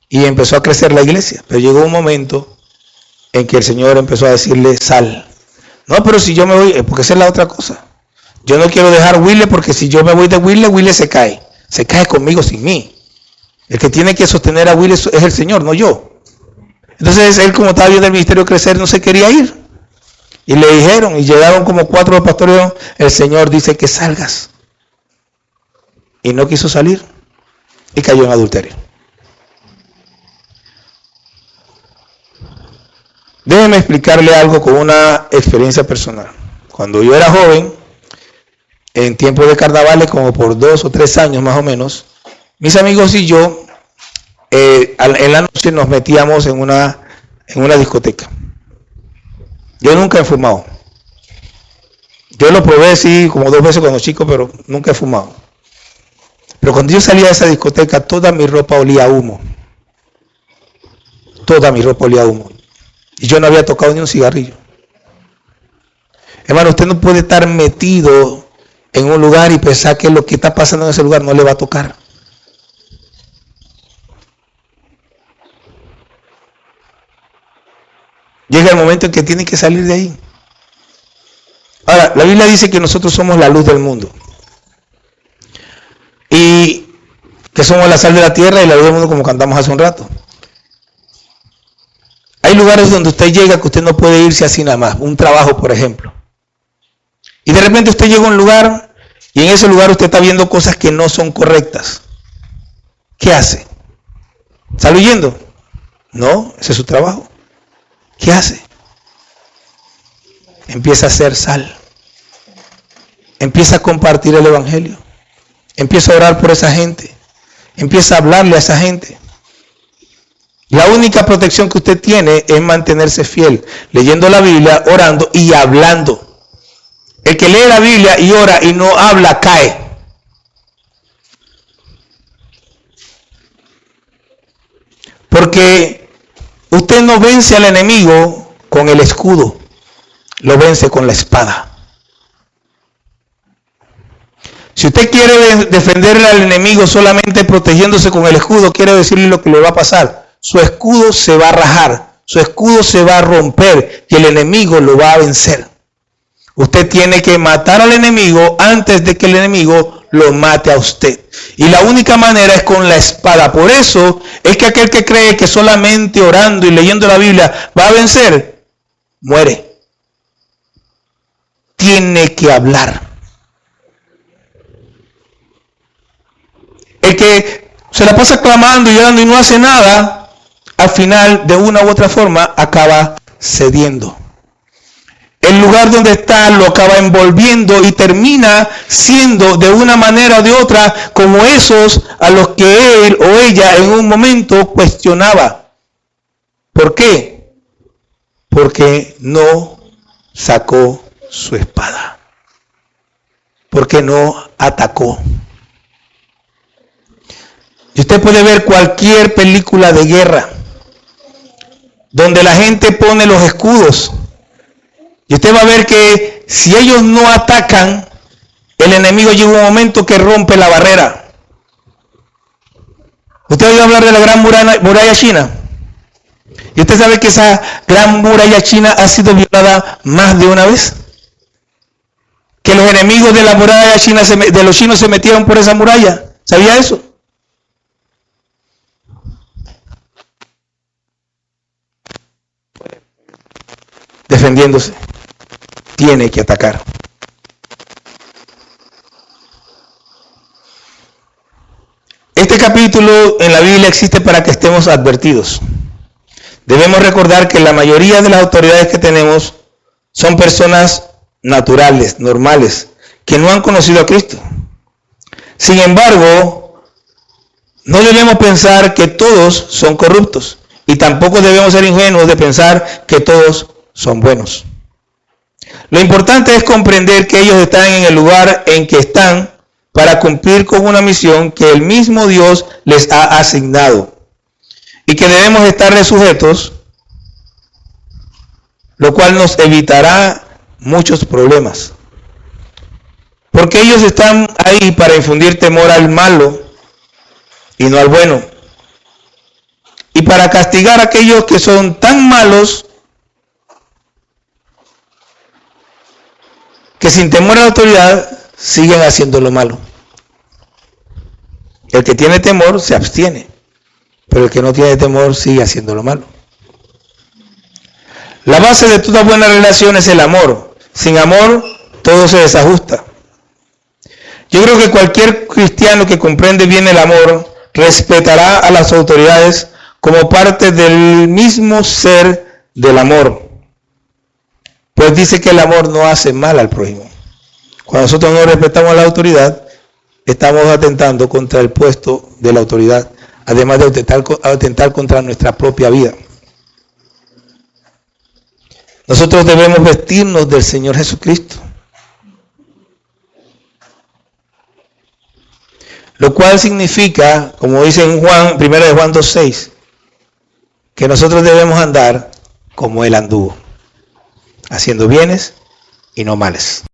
y empezó a crecer la iglesia. Pero llegó un momento en que el Señor empezó a decirle, sal. No, pero si yo me voy, porque esa es la otra cosa. Yo no quiero dejar Willy, porque si yo me voy de Willy se cae. Se cae conmigo sin mí. El que tiene que sostener a Willy es el Señor, no yo. Entonces él, como estaba viendo el ministerio crecer, no se quería ir. Y le dijeron, y llegaron como 4 pastores, el Señor dice que salgas. Y no quiso salir. Y cayó en adulterio. Déjeme explicarle algo con una experiencia personal. Cuando yo era joven, en tiempos de carnavales, como por 2 o 3 años más o menos, mis amigos y yo, en la noche nos metíamos en una discoteca. Yo nunca he fumado. Yo lo probé, sí, como 2 veces cuando chico, pero nunca he fumado. Pero cuando yo salía de esa discoteca, toda mi ropa olía a humo. Toda mi ropa olía a humo. Y yo no había tocado ni un cigarrillo. Hermano, usted no puede estar metido en un lugar y pensar que lo que está pasando en ese lugar no le va a tocar. Llega el momento en que tiene que salir de ahí. Ahora, la Biblia dice que nosotros somos la luz del mundo. Y que somos la sal de la tierra y la luz del mundo, como cantamos hace un rato. Hay lugares donde usted llega que usted no puede irse así nada más. Un trabajo, por ejemplo. Y de repente usted llega a un lugar y en ese lugar usted está viendo cosas que no son correctas. ¿Qué hace? ¿Sale huyendo? No, ese es su trabajo. ¿Qué hace? Empieza a hacer sal. Empieza a compartir el evangelio. Empieza a orar por esa gente. Empieza a hablarle a esa gente. La única protección que usted tiene es mantenerse fiel, leyendo la Biblia, orando y hablando. El que lee la Biblia y ora y no habla, cae. Porque usted no vence al enemigo con el escudo, lo vence con la espada. Si usted quiere defenderle al enemigo solamente protegiéndose con el escudo, quiero decirle lo que le va a pasar. Su escudo se va a rajar, su escudo se va a romper y el enemigo lo va a vencer. Usted tiene que matar al enemigo antes de que el enemigo lo mate a usted. Y la única manera es con la espada. Por eso es que aquel que cree que solamente orando y leyendo la Biblia va a vencer, muere. Tiene que hablar. El que se la pasa clamando y orando y no hace nada, al final, de una u otra forma, acaba cediendo. El lugar donde está lo acaba envolviendo y termina siendo de una manera o de otra como esos a los que él o ella en un momento cuestionaba. ¿Por qué? Porque no sacó su espada. Porque no atacó. Y usted puede ver cualquier película de guerra donde la gente pone los escudos. Y usted va a ver que si ellos no atacan, el enemigo llega un momento que rompe la barrera. ¿Usted ha oído hablar de la gran muralla china? ¿Y usted sabe que esa gran muralla china ha sido violada más de una vez? Que los enemigos de la muralla china, de los chinos, se metieron por esa muralla. ¿Sabía eso? Defendiéndose. Tiene que atacar. Este capítulo en la Biblia existe para que estemos advertidos. Debemos recordar que la mayoría de las autoridades que tenemos son personas naturales, normales, que no han conocido a Cristo. Sin embargo, no debemos pensar que todos son corruptos y tampoco debemos ser ingenuos de pensar que todos son buenos. Lo importante es comprender que ellos están en el lugar en que están para cumplir con una misión que el mismo Dios les ha asignado y que debemos estarle sujetos, lo cual nos evitará muchos problemas. Porque ellos están ahí para infundir temor al malo y no al bueno. Y para castigar a aquellos que son tan malos que sin temor a la autoridad siguen haciendo lo malo. El que tiene temor se abstiene, pero el que no tiene temor sigue haciendo lo malo. La base de toda buena relación es el amor. Sin amor, todo se desajusta. Yo creo que cualquier cristiano que comprende bien el amor respetará a las autoridades como parte del mismo ser del amor. Pues dice que el amor no hace mal al prójimo. Cuando nosotros no respetamos a la autoridad, estamos atentando contra el puesto de la autoridad, además de atentar contra nuestra propia vida. Nosotros debemos vestirnos del Señor Jesucristo. Lo cual significa, como dice en Juan, 1 Juan 2:6, que nosotros debemos andar como Él anduvo, haciendo bienes y no males.